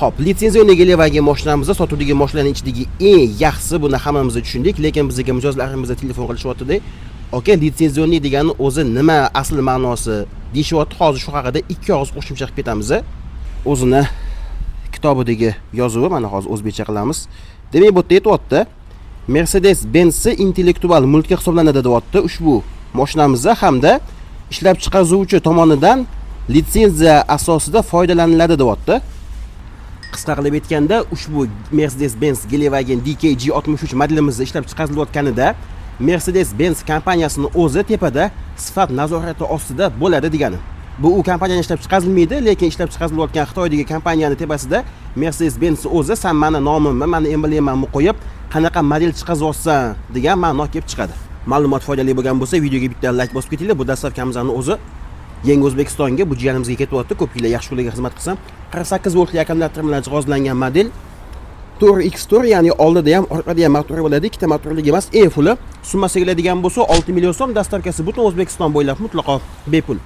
Xo'p, litsenziyaga Genewagen mashinamizda sotuvdagi mashinalarning ichidagi eng yaxshisi, buni hammamiz tushundik, lekin bizga mijozlarimizga telefon qilishyapti-da. Aka, litsenziya degani o'zi nima, asl ma'nosi deyishyapti. Hozir shu haqida ikki og'iz qo'shimcha qilib ketamiz. O'zini kitobidagi yozuvi mana hozir o'zbekcha qilamiz. Demak, bu yerda aytyapti, Mercedes-Benz intellektual mulkka hisoblanadi deyapti. Ushbu mashinamizda hamda ishlab chiqaruvchi tomonidan litsenziya asosida foydalaniladi deyapti. Qisqa qilib aytganda, ushbu Mercedes-Benz Genewagen DKG 63 modelimizda ishlab chiqarilayotganida Mercedes-Benz kompaniyasining o'zi tepada sifat nazorati ostida bo'ladi degani. Bu u kompaniyaning ishlab chiqarilmaydi, lekin ishlab chiqarilayotgan Xitoydagi kompaniyaning tepasida Mercedes-Benz o'zi "Sen meni nomimni, meni emblemamni qo'yib, qanaqa model chiqaryapsan" degan ma'no kelib chiqadi. Ma'lumot foydali bo'lgan bo'lsa, videoga bitta like bosib ketinglar. Bu dastavkamizning o'zi Yangi O'zbekistonga bu jiyanimizga ketyapti. Ko'p yillar yaxshi yo'lga xizmat qilsam, 48 voltli akkumulyator bilan jihozlangan model Tour X Tour, ya'ni oldida ham, orqada ham motor bo'ladi. Ikkita motorligi emas, full. Summasi keladigan bo'lsa 6 million so'm, dastavkasi butun O'zbekiston bo'ylab mutlaqo bepul.